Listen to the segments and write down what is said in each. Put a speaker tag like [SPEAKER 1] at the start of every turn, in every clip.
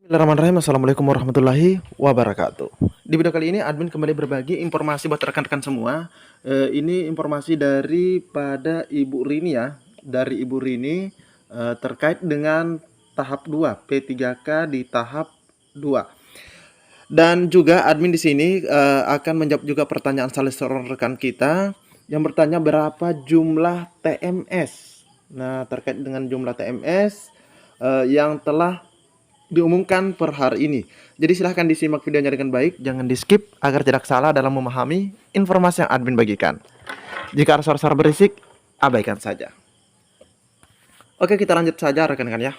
[SPEAKER 1] Bismillahirrahmanirrahim. Assalamualaikum warahmatullahi wabarakatuh. Di video kali ini admin kembali berbagi informasi buat rekan-rekan semua. Ini informasi daripada Ibu Rini ya. Dari Ibu Rini terkait dengan tahap 2 P3K di tahap 2. Dan juga admin di sini akan menjawab juga pertanyaan salah seorang rekan kita yang bertanya berapa jumlah TMS. Nah, terkait dengan jumlah TMS yang telah diumumkan per hari ini. Jadi silahkan disimak videonya dengan baik, jangan di skip agar tidak salah dalam memahami informasi yang admin bagikan. Jika ada suara-suara berisik, abaikan saja. Oke, kita lanjut saja rekan-rekan ya.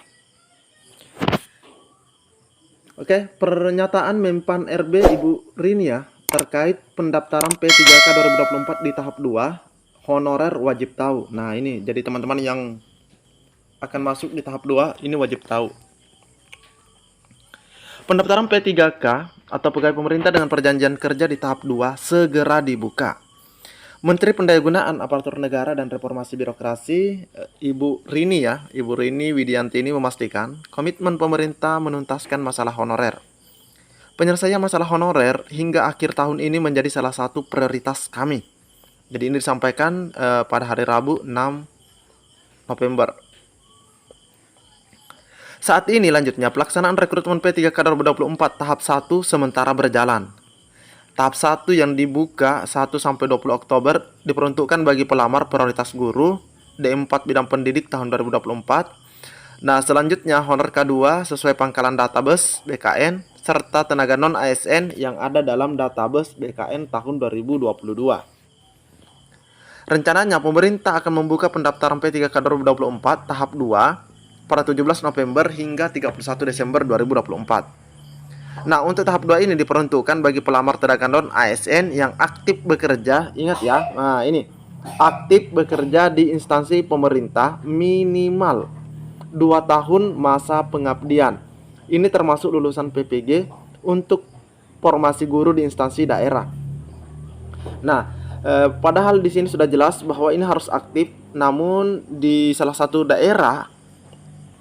[SPEAKER 1] Oke, pernyataan Menpan RB Ibu Rini ya terkait pendaftaran P3K 2024 di tahap 2 honorer wajib tahu. Nah, ini jadi teman-teman yang akan masuk di tahap 2 ini wajib tahu. Pendaftaran P3K atau pegawai pemerintah dengan perjanjian kerja di tahap 2 segera dibuka. Menteri Pendayagunaan Aparatur Negara dan Reformasi Birokrasi Ibu Rini ya, Ibu Rini Widianti ini memastikan komitmen pemerintah menuntaskan masalah honorer. Penyelesaian masalah honorer hingga akhir tahun ini menjadi salah satu prioritas kami. Jadi ini disampaikan pada hari Rabu 6 November. Saat ini lanjutnya pelaksanaan rekrutmen P3K 2024 tahap 1 sementara berjalan. Tahap 1 yang dibuka 1 sampai 20 Oktober diperuntukkan bagi pelamar prioritas guru D4 bidang pendidik tahun 2024. Nah, selanjutnya honor K2 sesuai pangkalan database BKN serta tenaga non ASN yang ada dalam database BKN tahun 2022. Rencananya pemerintah akan membuka pendaftaran P3K 2024 tahap 2 pada 17 November hingga 31 Desember 2024. Nah, untuk tahap 2 ini diperuntukkan bagi pelamar tenaga non ASN yang aktif bekerja, ingat ya. Nah, ini aktif bekerja di instansi pemerintah minimal 2 tahun masa pengabdian. Ini termasuk lulusan PPG untuk formasi guru di instansi daerah. Nah, padahal di sini sudah jelas bahwa ini harus aktif, namun di salah satu daerah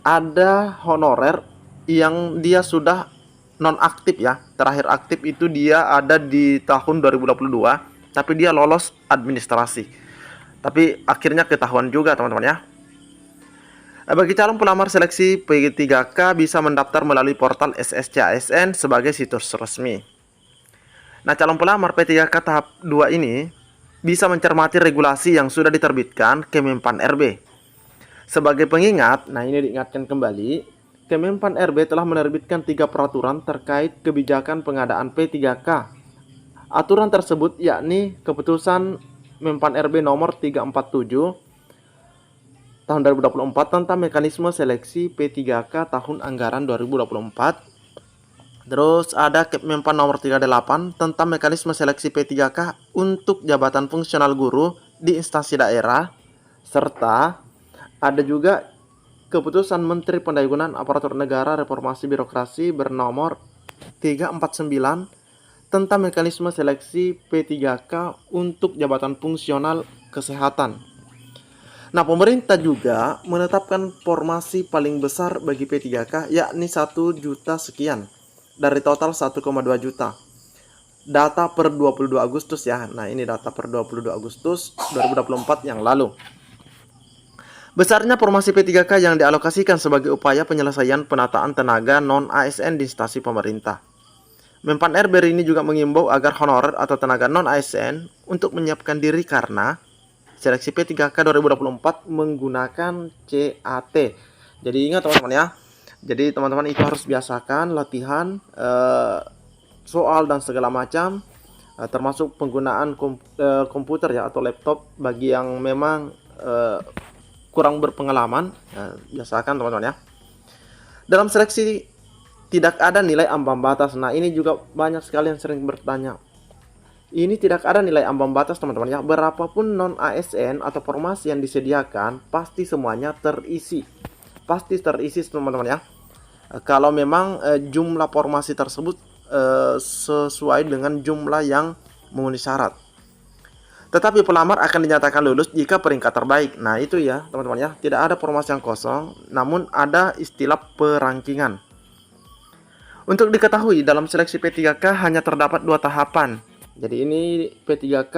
[SPEAKER 1] ada honorer yang dia sudah non-aktif ya. Terakhir aktif itu dia ada di tahun 2022, tapi dia lolos administrasi. Tapi akhirnya ketahuan juga teman-teman ya. Bagi calon pelamar seleksi P3K bisa mendaftar melalui portal SSC-ASN sebagai situs resmi. Nah, calon pelamar P3K tahap 2 ini bisa mencermati regulasi yang sudah diterbitkan Kemenpan RB. Sebagai pengingat, nah ini diingatkan kembali, Kemenpan RB telah menerbitkan 3 peraturan terkait kebijakan pengadaan P3K. Aturan tersebut yakni Keputusan Menpan RB nomor 347 tahun 2024 tentang mekanisme seleksi P3K tahun anggaran 2024. Terus ada Kemenpan nomor 38 tentang mekanisme seleksi P3K untuk jabatan fungsional guru di instansi daerah, serta ada juga Keputusan Menteri Pendayagunaan Aparatur Negara Reformasi Birokrasi bernomor 349 tentang mekanisme seleksi P3K untuk jabatan fungsional kesehatan. Nah, pemerintah juga menetapkan formasi paling besar bagi P3K yakni 1 juta sekian dari total 1,2 juta. Data per 22 Agustus ya. Nah, ini data per 22 Agustus 2024 yang lalu. Besarnya formasi P3K yang dialokasikan sebagai upaya penyelesaian penataan tenaga non-ASN di instansi pemerintah. Menpan RB ini juga mengimbau agar honorer atau tenaga non-ASN untuk menyiapkan diri karena seleksi P3K 2024 menggunakan CAT. Jadi ingat teman-teman ya. Jadi teman-teman itu harus biasakan latihan soal dan segala macam, termasuk penggunaan komputer ya atau laptop bagi yang memang kurang berpengalaman, biasakan teman-teman ya. Dalam seleksi tidak ada nilai ambang batas. Nah, ini juga banyak sekali yang sering bertanya. Ini tidak ada nilai ambang batas teman-teman ya. Berapapun non ASN atau formasi yang disediakan, pasti semuanya terisi. Pasti terisi teman-teman ya. Kalau memang jumlah formasi tersebut sesuai dengan jumlah yang memenuhi syarat. Tetapi pelamar akan dinyatakan lulus jika peringkat terbaik. Nah, itu ya teman-teman ya. Tidak ada formasi yang kosong, namun ada istilah perankingan. Untuk diketahui, dalam seleksi P3K hanya terdapat 2 tahapan. Jadi ini P3K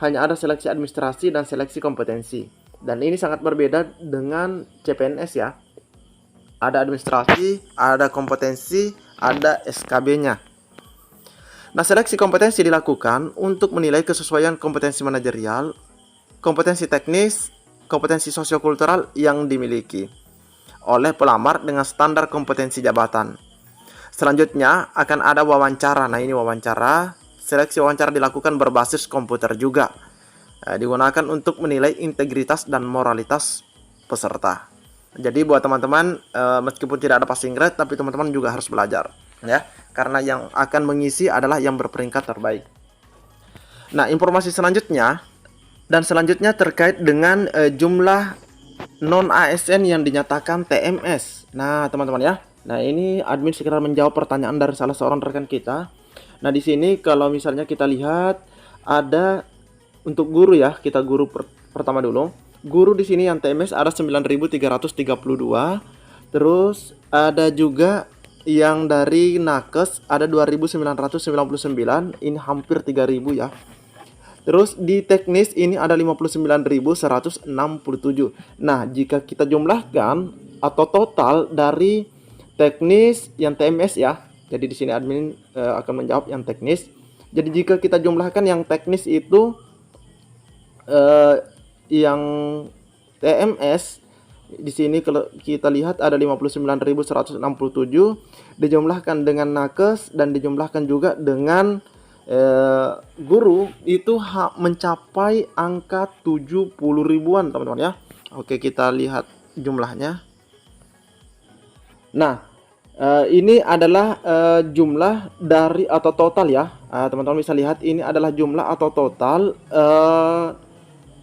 [SPEAKER 1] hanya ada seleksi administrasi dan seleksi kompetensi. Dan ini sangat berbeda dengan CPNS ya. Ada administrasi, ada kompetensi, ada SKB-nya. Nah, seleksi kompetensi dilakukan untuk menilai kesesuaian kompetensi manajerial, kompetensi teknis, kompetensi sosiokultural yang dimiliki oleh pelamar dengan standar kompetensi jabatan. Selanjutnya akan ada wawancara. Nah, ini wawancara. Seleksi wawancara dilakukan berbasis komputer juga. Digunakan untuk menilai integritas dan moralitas peserta. Jadi buat teman-teman, meskipun tidak ada passing grade, tapi teman-teman juga harus belajar, ya. Karena yang akan mengisi adalah yang berperingkat terbaik. Nah, informasi selanjutnya terkait dengan jumlah non ASN yang dinyatakan TMS. Nah, teman-teman ya. Nah, ini admin sekedar menjawab pertanyaan dari salah seorang rekan kita. Nah, di sini kalau misalnya kita lihat ada untuk guru ya, kita guru pertama dulu. Guru di sini yang TMS ada 9.332. Terus ada juga yang dari nakes ada 2.999, ini hampir 3.000 ya. Terus di teknis ini ada 59.167. Nah, jika kita jumlahkan atau total dari teknis yang TMS ya. Jadi di sini admin akan menjawab yang teknis. Jadi jika kita jumlahkan yang teknis itu yang TMS di sini kalau kita lihat ada 59.167 dijumlahkan dengan nakes dan dijumlahkan juga dengan guru itu mencapai angka 70 ribuan teman-teman ya. Oke, kita lihat jumlahnya. Nah, ini adalah jumlah dari atau total ya. Teman-teman bisa lihat ini adalah jumlah atau total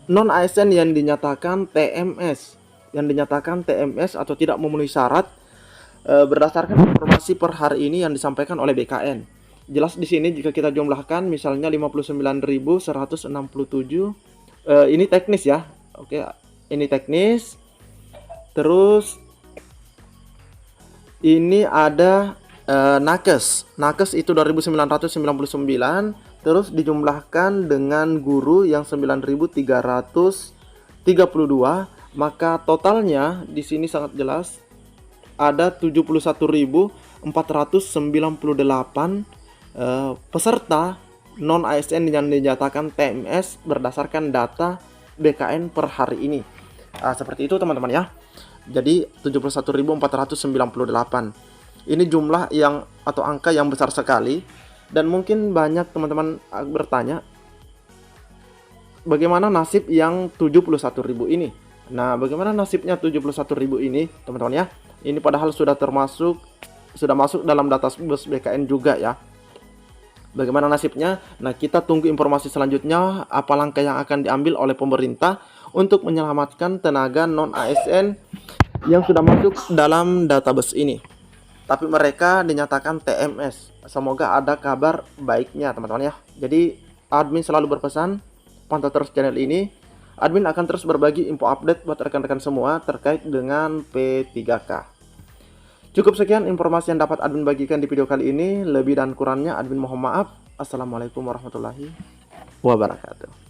[SPEAKER 1] non ASN yang dinyatakan TMS, atau tidak memenuhi syarat berdasarkan informasi per hari ini yang disampaikan oleh BKN. Jelas di sini jika kita jumlahkan misalnya 59.167, ini teknis ya. Oke, ini teknis. Terus ini ada nakes. Nakes itu 2.999, terus dijumlahkan dengan guru yang 9.332, maka totalnya di sini sangat jelas ada 71.498 peserta non ASN yang dinyatakan TMS berdasarkan data BKN per hari ini. Seperti itu teman-teman ya. Jadi 71.498. Ini jumlah yang atau angka yang besar sekali, dan mungkin banyak teman-teman bertanya bagaimana nasib yang 71.000 ini. Nah, bagaimana nasibnya 71.000 ini teman-teman ya? Ini padahal sudah masuk dalam database BKN juga ya. Bagaimana nasibnya? Nah, kita tunggu informasi selanjutnya apa langkah yang akan diambil oleh pemerintah untuk menyelamatkan tenaga non ASN yang sudah masuk dalam database ini. Tapi mereka dinyatakan TMS. Semoga ada kabar baiknya teman-teman ya. Jadi admin selalu berpesan pantau terus channel ini. Admin akan terus berbagi info update buat rekan-rekan semua terkait dengan P3K. Cukup sekian informasi yang dapat admin bagikan di video kali ini. Lebih dan kurangnya admin mohon maaf. Assalamualaikum warahmatullahi wabarakatuh.